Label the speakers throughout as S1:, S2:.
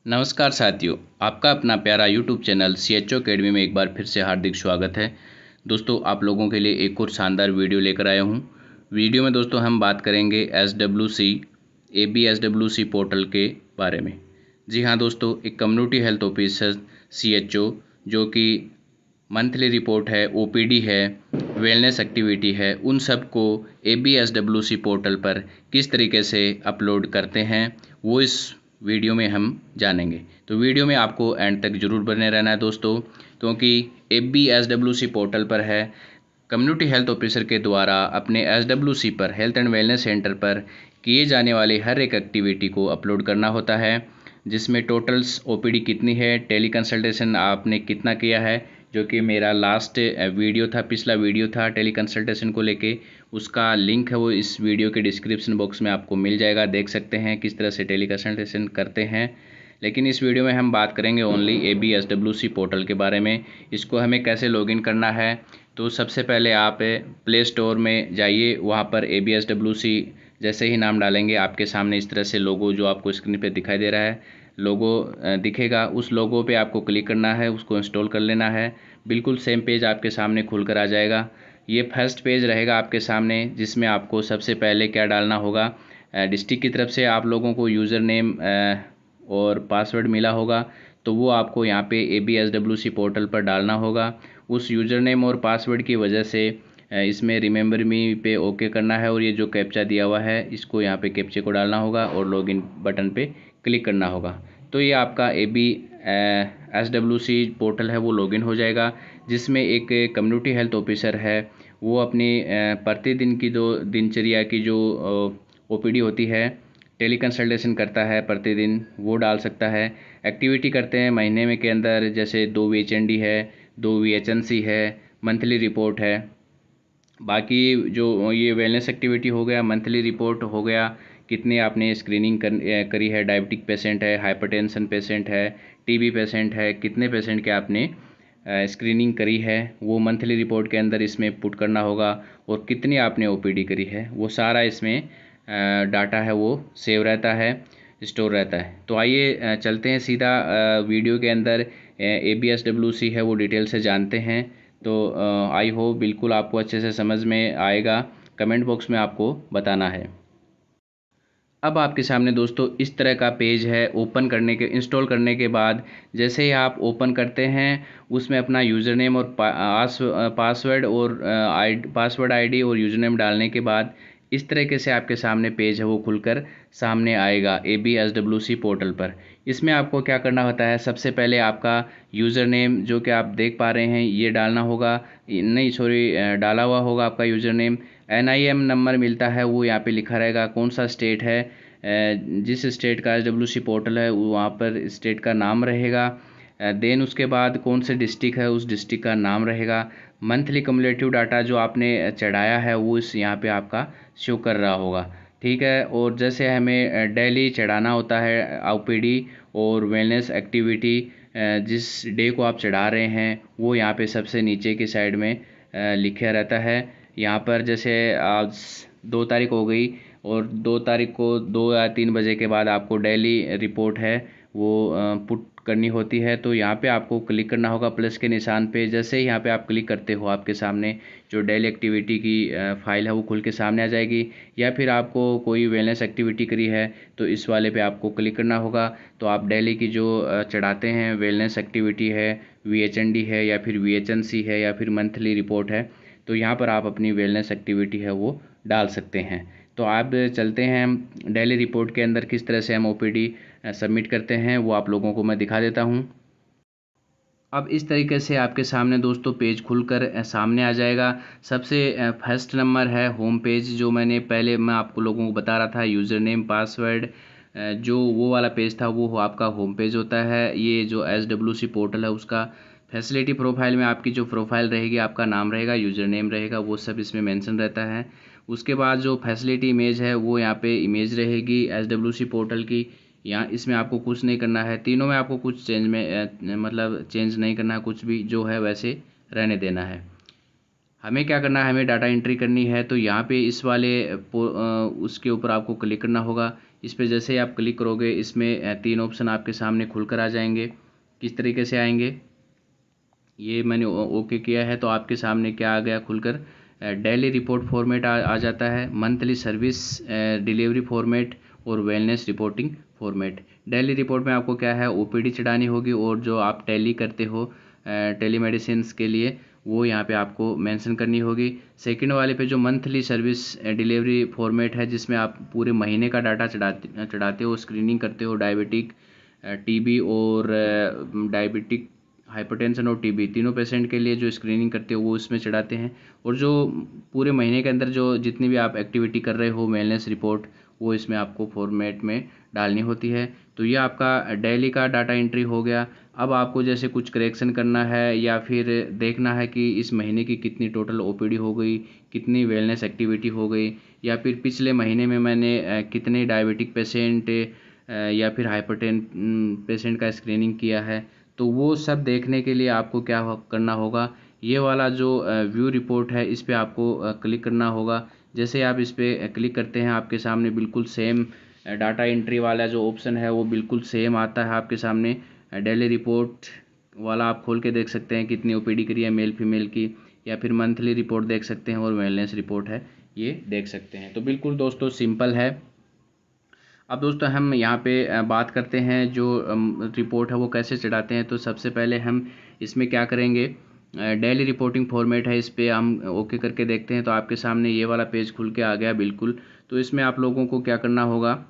S1: नमस्कार साथियों, आपका अपना प्यारा यूट्यूब चैनल CHO अकेडमी में एक बार फिर से हार्दिक स्वागत है। दोस्तों, आप लोगों के लिए एक और शानदार वीडियो लेकर आया हूं। वीडियो में दोस्तों हम बात करेंगे SWC ABSWC पोर्टल के बारे में। जी हाँ दोस्तों, एक कम्युनिटी हेल्थ ऑफिसर CHO जो कि मंथली रिपोर्ट है, OPD है, वेलनेस एक्टिविटी है, उन सब को ABSWC पोर्टल पर किस तरीके से अपलोड करते हैं वो इस वीडियो में हम जानेंगे। तो वीडियो में आपको एंड तक ज़रूर बने रहना है दोस्तों, क्योंकि ABSWC पोर्टल पर है कम्युनिटी हेल्थ ऑफिसर के द्वारा अपने SWC पर हेल्थ एंड वेलनेस सेंटर पर किए जाने वाले हर एक एक्टिविटी को अपलोड करना होता है, जिसमें टोटल्स OPD कितनी है, टेली कंसल्टेशन आपने कितना किया है, जो कि मेरा लास्ट वीडियो था, पिछला वीडियो था टेली कंसल्टेशन को लेके। उसका लिंक है वो इस वीडियो के डिस्क्रिप्शन बॉक्स में आपको मिल जाएगा, देख सकते हैं किस तरह से टेली कंसल्टेशन करते हैं। लेकिन इस वीडियो में हम बात करेंगे ओनली ABSWC पोर्टल के बारे में। इसको हमें कैसे लॉगिन करना है, तो सबसे पहले आप प्ले स्टोर में जाइए, वहाँ पर ABSWC जैसे ही नाम डालेंगे आपके सामने इस तरह से लोगो जो आपको स्क्रीन पे दिखाई दे रहा है, लोगो दिखेगा। उस लोगो पे आपको क्लिक करना है, उसको इंस्टॉल कर लेना है। बिल्कुल सेम पेज आपके सामने खुल कर आ जाएगा। ये फर्स्ट पेज रहेगा आपके सामने, जिसमें आपको सबसे पहले क्या डालना होगा, डिस्ट्रिक्ट की तरफ से आप लोगों को यूज़र नेम और पासवर्ड मिला होगा, तो वो आपको यहाँ पे ABSWC पोर्टल पर डालना होगा। उस यूज़र नेम और पासवर्ड की वजह से इसमें रिमेंबर मी पे ओके करना है, और ये जो कैप्चा दिया हुआ है इसको यहाँ पे कैप्चे को डालना होगा और लॉगिन बटन पे क्लिक करना होगा। तो ये आपका ABSWC पोर्टल है वो लॉगिन हो जाएगा, जिसमें एक कम्युनिटी हेल्थ ऑफिसर है वो अपनी प्रतिदिन की जो दिनचर्या की जो OPD होती है, टेली कंसल्टेशन करता है प्रतिदिन, वो डाल सकता है। एक्टिविटी करते हैं महीने में के अंदर, जैसे 2 VHND है, 2 VHNC है, मंथली रिपोर्ट है। बाकी जो ये वेलनेस एक्टिविटी हो गया, मंथली रिपोर्ट हो गया, कितने आपने स्क्रीनिंग करी है, डायबिटिक पेशेंट है, हाइपरटेंशन पेशेंट है, TB पेशेंट है, कितने पेशेंट के आपने स्क्रीनिंग करी है, वो मंथली रिपोर्ट के अंदर इसमें पुट करना होगा। और कितनी आपने OPD करी है, वो सारा इसमें डाटा है वो सेव रहता है, स्टोर रहता है। तो आइए चलते हैं सीधा वीडियो के अंदर, ABSWC है वो डिटेल से जानते हैं। तो आई होप बिल्कुल आपको अच्छे से समझ में आएगा, कमेंट बॉक्स में आपको बताना है। अब आपके सामने दोस्तों इस तरह का पेज है। ओपन करने के इंस्टॉल करने के बाद जैसे ही आप ओपन करते हैं, उसमें अपना यूज़र नेम और पासवर्ड और पासवर्ड ID और यूज़र नेम डालने के बाद इस तरीके से आपके सामने पेज है वो खुलकर सामने आएगा ABSWC पोर्टल पर। इसमें आपको क्या करना होता है, सबसे पहले आपका यूज़र नेम जो कि आप देख पा रहे हैं ये डालना होगा, नहीं सॉरी, डाला हुआ होगा आपका यूज़र नेम। NIM नंबर मिलता है वो यहाँ पे लिखा रहेगा, कौन सा स्टेट है, जिस स्टेट का SWC पोर्टल है वहाँ पर स्टेट का नाम रहेगा। देन उसके बाद कौन से डिस्ट्रिक्ट है उस डिस्ट्रिक्ट का नाम रहेगा। मंथली कम्युलेटिव डाटा जो आपने चढ़ाया है वो इस यहाँ पे आपका शो कर रहा होगा, ठीक है। और जैसे हमें डेली चढ़ाना होता है OPD और वेलनेस एक्टिविटी, जिस डे को आप चढ़ा रहे हैं वो यहाँ पे सबसे नीचे की साइड में लिखा रहता है। यहाँ पर जैसे आज 2 तारीख हो गई और 2 तारीख को 2 या 3 बजे के बाद आपको डेली रिपोर्ट है वो पुट करनी होती है। तो यहाँ पे आपको क्लिक करना होगा प्लस के निशान पे। जैसे ही यहाँ पे आप क्लिक करते हो, आपके सामने जो डेली एक्टिविटी की फाइल है वो खुल के सामने आ जाएगी। या फिर आपको कोई वेलनेस एक्टिविटी करी है तो इस वाले पे आपको क्लिक करना होगा। तो आप डेली की जो चढ़ाते हैं वेलनेस एक्टिविटी है, VHND है या फिर VHNC है या फिर मंथली रिपोर्ट है, तो यहाँ पर आप अपनी वेलनेस एक्टिविटी है वो डाल सकते हैं। तो आप चलते हैं डेली रिपोर्ट के अंदर किस तरह से हम OPD सबमिट करते हैं, वो आप लोगों को मैं दिखा देता हूँ। अब इस तरीके से आपके सामने दोस्तों पेज खुलकर सामने आ जाएगा। सबसे फर्स्ट नंबर है होम पेज, जो मैंने पहले मैं आपको लोगों को बता रहा था, यूज़र नेम पासवर्ड जो वो वाला पेज था वो आपका होम पेज होता है। ये जो SWC पोर्टल है उसका फैसिलिटी प्रोफाइल में आपकी जो प्रोफाइल रहेगी, आपका नाम रहेगा, यूज़र नेम रहेगा, वो सब इसमें मेंशन रहता है। उसके बाद जो फैसिलिटी इमेज है वो यहाँ पे इमेज रहेगी SWC पोर्टल की। यहाँ इसमें आपको कुछ नहीं करना है, तीनों में आपको कुछ चेंज में मतलब चेंज नहीं करना है, कुछ भी जो है वैसे रहने देना है। हमें क्या करना है, हमें डाटा एंट्री करनी है। तो यहाँ पे इस वाले उसके ऊपर आपको क्लिक करना होगा। इस पर जैसे ही आप क्लिक करोगे इसमें 3 ऑप्शन आपके सामने खुलकर आ जाएंगे। किस तरीके से आएंगे, ये मैंने ओके किया है तो आपके सामने क्या आ गया खुलकर, डेली रिपोर्ट फॉर्मेट आ जाता है, मंथली सर्विस डिलीवरी फॉर्मेट और wellness reporting format. Daily report में आपको क्या है ओपीडी चढ़ानी होगी और जो आप टेली करते हो टेलीमेडिसिन के लिए वो यहाँ पे आपको मेंशन करनी होगी। सेकंड वाले पे जो मंथली सर्विस डिलीवरी फॉर्मेट है जिसमें आप पूरे महीने का डाटा चढ़ाते हो, स्क्रीनिंग करते हो डायबिटिक, टीबी और डायबिटिक हाइपरटेंशन और टीबी तीनों पेशेंट के लिए जो स्क्रीनिंग करते हो वो इसमें चढ़ाते हैं। और जो पूरे महीने के अंदर जो जितनी भी आप एक्टिविटी कर रहे हो वेलनेस रिपोर्ट वो इसमें आपको फॉर्मेट में डालनी होती है। तो ये आपका डेली का डाटा एंट्री हो गया। अब आपको जैसे कुछ करेक्शन करना है या फिर देखना है कि इस महीने की कितनी टोटल ओपीडी हो गई, कितनी वेलनेस एक्टिविटी हो गई, या फिर पिछले महीने में मैंने कितने डायबिटिक पेशेंट या फिर हाइपरटेन पेशेंट का स्क्रीनिंग किया है, तो वो सब देखने के लिए आपको क्या करना होगा, ये वाला जो व्यू रिपोर्ट है इस पर आपको क्लिक करना होगा। जैसे आप इस पर क्लिक करते हैं आपके सामने बिल्कुल सेम डाटा एंट्री वाला जो ऑप्शन है वो बिल्कुल सेम आता है आपके सामने। डेली रिपोर्ट वाला आप खोल के देख सकते हैं कितनी ओपीडी करी है मेल फीमेल की, या फिर मंथली रिपोर्ट देख सकते हैं और वेलनेस रिपोर्ट है ये देख सकते हैं। तो बिल्कुल दोस्तों सिंपल है। अब दोस्तों हम यहाँ पे बात करते हैं जो रिपोर्ट है वो कैसे चढ़ाते हैं। तो सबसे पहले हम इसमें क्या करेंगे, डेली रिपोर्टिंग फॉर्मेट है इस पर हम ओके करके देखते हैं। तो आपके सामने ये वाला पेज खुल के आ गया बिल्कुल। तो इसमें आप लोगों को क्या करना होगा,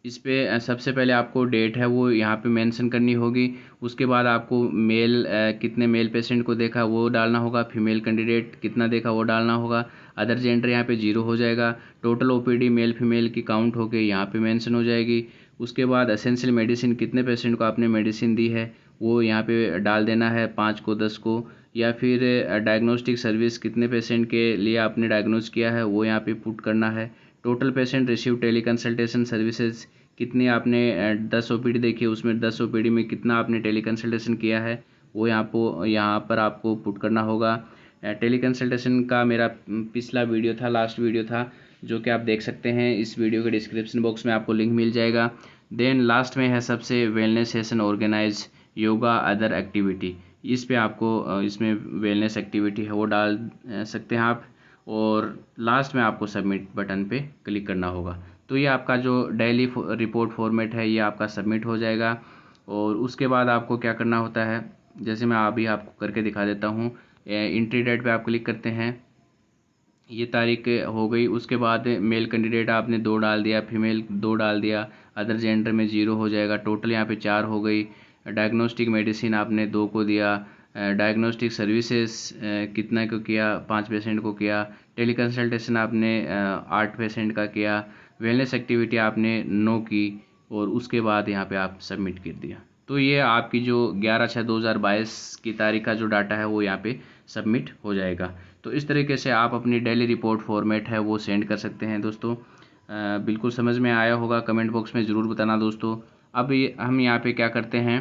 S1: इस पर सबसे पहले आपको डेट है वो यहाँ पे मेंशन करनी होगी। उसके बाद आपको मेल कितने मेल पेशेंट को देखा वो डालना होगा, फीमेल कैंडिडेट कितना देखा वो डालना होगा। अदर जेंडर यहाँ पे 0 हो जाएगा। टोटल ओपीडी मेल फीमेल की काउंट होके यहाँ पे मेंशन हो जाएगी। उसके बाद एसेंशियल मेडिसिन कितने पेशेंट को आपने मेडिसिन दी है वो यहाँ पे डाल देना है, 5 को 10 को। या फिर डायग्नोस्टिक सर्विस कितने पेशेंट के लिए आपने डायग्नोज किया है वो यहाँ पे पुट करना है। Total patient receive teleconsultation services कितनी आपने 10 ओपीडी देखी है उसमें 10 ओपीडी में कितना आपने टेली कंसल्टेशन किया है वो यहाँ पर आपको पुट करना होगा। टेली कंसल्टेशन का मेरा पिछला वीडियो था, लास्ट वीडियो था, जो कि आप देख सकते हैं। इस वीडियो के डिस्क्रिप्शन बॉक्स में आपको लिंक मिल जाएगा। देन लास्ट में है सबसे wellness session organise yoga other activity. इस पे आपको इसमें वेलनेस एक्टिविटी है वो डाल सकते हैं आप। और लास्ट में आपको सबमिट बटन पे क्लिक करना होगा। तो ये आपका जो डेली रिपोर्ट फॉर्मेट है ये आपका सबमिट हो जाएगा। और उसके बाद आपको क्या करना होता है, जैसे मैं अभी आपको करके दिखा देता हूँ। एंट्री डेट पे आप क्लिक करते हैं, ये तारीख हो गई। उसके बाद मेल कैंडिडेट आपने 2 डाल दिया, फीमेल 2 डाल दिया, अदर जेंडर में 0 हो जाएगा। टोटल यहाँ पे 4 हो गई। डायग्नोस्टिक मेडिसिन आपने 2 को दिया। डायग्नोस्टिक सर्विसेज कितना को किया, 5 पेशेंट को किया। टेली कंसल्टेशन आपने 8 पेशेंट का किया। वेलनेस एक्टिविटी आपने 9 की। और उसके बाद यहाँ पे आप सबमिट कर दिया। तो ये आपकी जो 11/6/2022 की तारीख का जो डाटा है वो यहाँ पे सबमिट हो जाएगा। तो इस तरीके से आप अपनी डेली रिपोर्ट फॉर्मेट है वो सेंड कर सकते हैं दोस्तों। बिल्कुल समझ में आया होगा, कमेंट बॉक्स में ज़रूर बताना दोस्तों। अब हम यहाँ पे क्या करते हैं,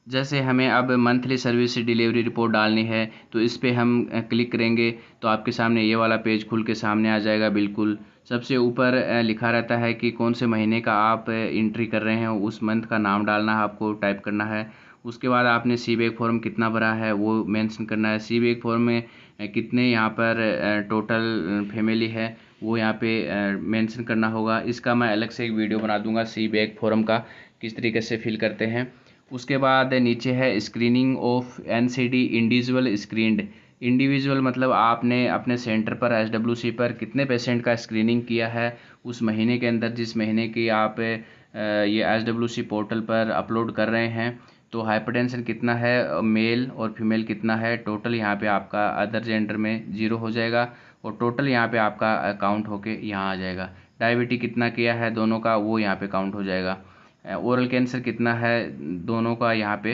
S1: जैसे हमें अब मंथली सर्विस डिलीवरी रिपोर्ट डालनी है तो इस पे हम क्लिक करेंगे तो आपके सामने ये वाला पेज खुल के सामने आ जाएगा। बिल्कुल सबसे ऊपर लिखा रहता है कि कौन से महीने का आप एंट्री कर रहे हैं, उस मंथ का नाम डालना है, आपको टाइप करना है। उसके बाद आपने सी बैक फॉर्म कितना भरा है वो मेंशन करना है। सी बैक फॉर्म में कितने यहाँ पर टोटल फैमिली है वो यहाँ पे मेंशन करना होगा। इसका मैं अलग से एक वीडियो बना दूंगा सी बैक फॉर्म का किस तरीके से फिल करते हैं। उसके बाद नीचे है screening of NCD individual screened. Individual मतलब आपने अपने सेंटर पर एसडब्ल्यूसी पर कितने पेशेंट का स्क्रीनिंग किया है उस महीने के अंदर, जिस महीने की आप ये एसडब्ल्यूसी पोर्टल पर अपलोड कर रहे हैं। तो हाइपरटेंशन कितना है मेल और फीमेल कितना है, टोटल यहाँ पे आपका अदर जेंडर में 0 हो जाएगा। और टोटल यहाँ पे आपका काउंट होके यहाँ आ जाएगा। डायबिटीज कितना किया है दोनों का वो यहाँ पे काउंट हो जाएगा। ओरल कैंसर कितना है दोनों का यहाँ पे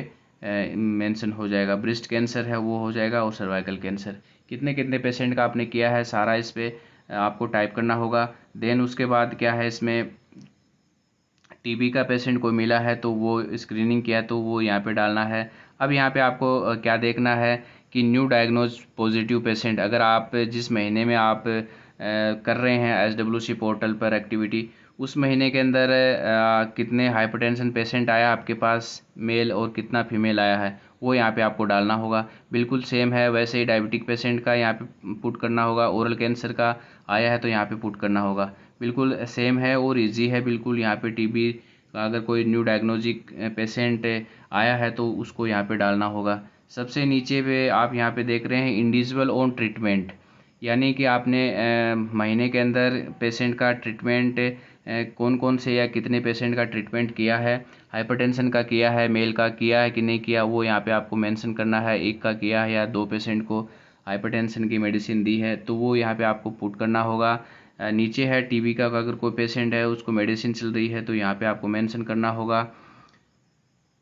S1: मेंशन हो जाएगा। ब्रेस्ट कैंसर है वो हो जाएगा। और सर्वाइकल कैंसर कितने कितने पेशेंट का आपने किया है सारा इस पे आपको टाइप करना होगा। देन उसके बाद क्या है, इसमें टीबी का पेशेंट को मिला है तो वो स्क्रीनिंग किया तो वो यहाँ पे डालना है। अब यहाँ पे आपको क्या देखना है कि न्यू डायग्नोज पॉजिटिव पेशेंट, अगर आप जिस महीने में आप कर रहे हैं SWC पोर्टल पर एक्टिविटी, उस महीने के अंदर कितने हाइपरटेंशन पेशेंट आया आपके पास मेल और कितना फीमेल आया है, वो यहाँ पे आपको डालना होगा। बिल्कुल सेम है वैसे ही डायबिटिक पेशेंट का यहाँ पे पुट करना होगा, ओरल कैंसर का आया है तो यहाँ पे पुट करना होगा। बिल्कुल सेम है और इजी है बिल्कुल। यहाँ पे TB का अगर कोई न्यू डायग्नोजिक पेशेंट आया है तो उसको यहाँ पे डालना होगा। सबसे नीचे पे आप यहाँ पे देख रहे हैं इंडिविजुअल ऑन ट्रीटमेंट, यानी कि आपने महीने के अंदर पेशेंट का ट्रीटमेंट कौन कौन से या कितने पेशेंट का ट्रीटमेंट किया है, हाइपरटेंशन का किया है, मेल का किया है कि नहीं किया, वो यहाँ पे आपको मेंशन करना है। एक का किया है या 2 पेशेंट को हाइपरटेंशन की मेडिसिन दी है तो वो यहाँ पे आपको पुट करना होगा। नीचे है TB का अगर कोई पेशेंट है उसको मेडिसिन चल रही है तो यहाँ पे आपको मेंशन करना होगा।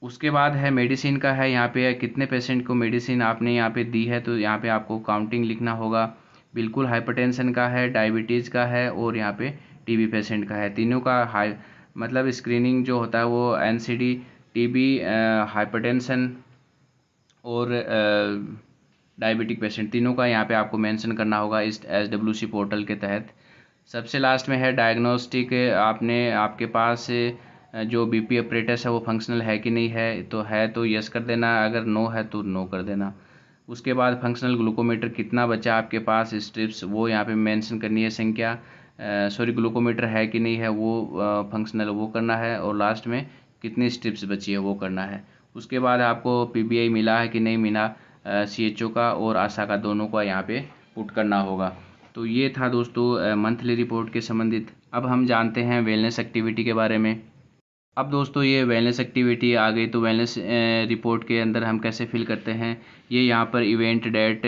S1: उसके बाद है मेडिसिन का है, यहाँ पे कितने पेशेंट को मेडिसिन आपने यहाँ पे दी है तो यहाँ पे आपको काउंटिंग लिखना होगा। बिल्कुल हाइपरटेंशन का है, डायबिटीज़ का है और यहाँ पे TB पेशेंट का है, तीनों का हाई मतलब स्क्रीनिंग जो होता है वो NCD, TB, हाइपरटेंशन और डायबिटिक पेशेंट तीनों का यहाँ पे आपको मेंशन करना होगा इस SWC पोर्टल के तहत। सबसे लास्ट में है डायग्नोस्टिक, आपने आपके पास जो BP अपरेटस है वो फंक्शनल है कि नहीं है, तो है तो यस कर देना, अगर नो है तो नो कर देना। उसके बाद फंक्शनल ग्लूकोमीटर कितना बचा आपके पास स्ट्रिप्स वो यहाँ पे मेंशन करनी है संख्या, सॉरी ग्लूकोमीटर है कि नहीं है वो फंक्शनल वो करना है, और लास्ट में कितनी स्ट्रिप्स बची है वो करना है। उसके बाद आपको PBI मिला है कि नहीं मिला, CHO का और आशा का दोनों का यहाँ पे पुट करना होगा। तो ये था दोस्तों मंथली रिपोर्ट के संबंधित। अब हम जानते हैं वेलनेस एक्टिविटी के बारे में। अब दोस्तों ये वेलनेस एक्टिविटी आ गई तो वेलनेस रिपोर्ट के अंदर हम कैसे फिल करते हैं, ये यहाँ पर इवेंट डेट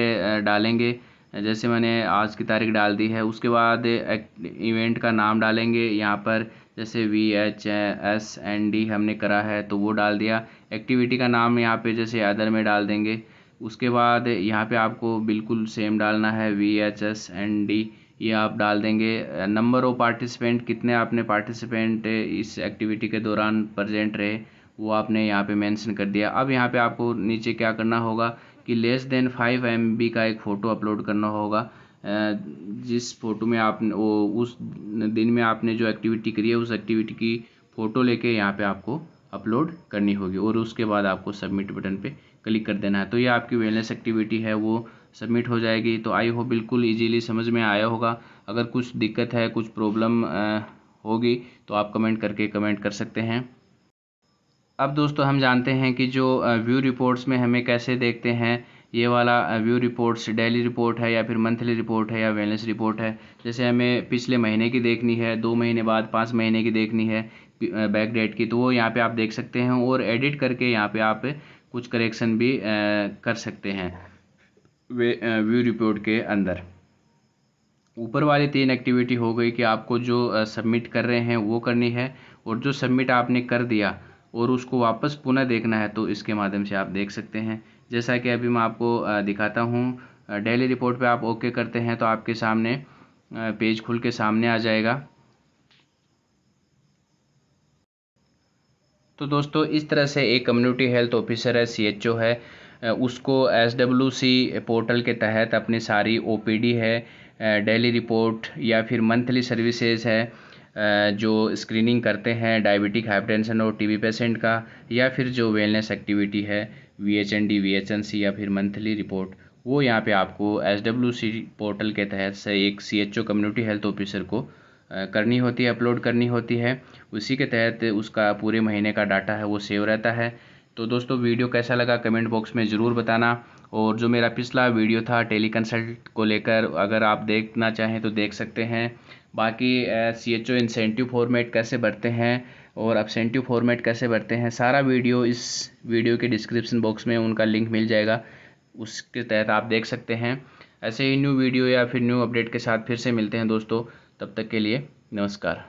S1: डालेंगे, जैसे मैंने आज की तारीख डाल दी है। उसके बाद इवेंट का नाम डालेंगे यहाँ पर, जैसे VHSND हमने करा है तो वो डाल दिया। एक्टिविटी का नाम यहाँ पे जैसे अदर में डाल देंगे। उसके बाद यहाँ पे आपको बिल्कुल सेम डालना है VHSND, ये आप डाल देंगे। नंबर ऑफ पार्टिसिपेंट, कितने आपने पार्टिसिपेंट इस एक्टिविटी के दौरान प्रेजेंट रहे वो आपने यहाँ पे मेंशन कर दिया। अब यहाँ पे आपको नीचे क्या करना होगा कि लेस देन 5 MB का एक फ़ोटो अपलोड करना होगा, जिस फ़ोटो में आप वो उस दिन में आपने जो एक्टिविटी करी है उस एक्टिविटी की फ़ोटो लेके यहाँ पे आपको अपलोड करनी होगी, और उसके बाद आपको सबमिट बटन पे क्लिक कर देना है। तो ये आपकी वेलनेस एक्टिविटी है वो सबमिट हो जाएगी। तो आई होप बिल्कुल इजीली समझ में आया होगा। अगर कुछ दिक्कत है, कुछ प्रॉब्लम होगी तो आप कमेंट कर सकते हैं। अब दोस्तों हम जानते हैं कि जो व्यू रिपोर्ट्स में हमें कैसे देखते हैं, ये वाला व्यू रिपोर्ट्स डेली रिपोर्ट है या फिर मंथली रिपोर्ट है या वेलनेस रिपोर्ट है। जैसे हमें पिछले महीने की देखनी है, 2 महीने बाद, 5 महीने की देखनी है बैक डेट की, तो वो यहाँ पे आप देख सकते हैं, और एडिट करके यहाँ पे आप कुछ करेक्शन भी कर सकते हैं व्यू रिपोर्ट के अंदर। ऊपर वाली 3 एक्टिविटी हो गई कि आपको जो सबमिट कर रहे हैं वो करनी है, और जो सबमिट आपने कर दिया और उसको वापस पुनः देखना है तो इसके माध्यम से आप देख सकते हैं। जैसा कि अभी मैं आपको दिखाता हूँ, डेली रिपोर्ट पे आप ओके करते हैं तो आपके सामने पेज खुल के सामने आ जाएगा। तो दोस्तों इस तरह से एक कम्युनिटी हेल्थ ऑफिसर है, CHO है, उसको SWC पोर्टल के तहत अपनी सारी OPD है, डेली रिपोर्ट या फिर मंथली सर्विसेज है, जो स्क्रीनिंग करते हैं डायबिटिक, हाइपरटेंशन और TB पेशेंट का, या फिर जो वेलनेस एक्टिविटी है VHND, VHNC या फिर मंथली रिपोर्ट, वो यहाँ पे आपको SWC पोर्टल के तहत से एक CHO कम्युनिटी हेल्थ ऑफिसर को करनी होती है, अपलोड करनी होती है। उसी के तहत उसका पूरे महीने का डाटा है वो सेव रहता है। तो दोस्तों वीडियो कैसा लगा कमेंट बॉक्स में ज़रूर बताना, और जो मेरा पिछला वीडियो था टेली कंसल्ट को लेकर, अगर आप देखना चाहें तो देख सकते हैं। बाकी CHO इंसेंटिव फॉर्मेट कैसे भरते हैं और एब्सेंटिव फॉर्मेट कैसे भरते हैं, सारा वीडियो इस वीडियो के डिस्क्रिप्शन बॉक्स में उनका लिंक मिल जाएगा, उसके तहत आप देख सकते हैं। ऐसे ही न्यू वीडियो या फिर न्यू अपडेट के साथ फिर से मिलते हैं दोस्तों, तब तक के लिए नमस्कार।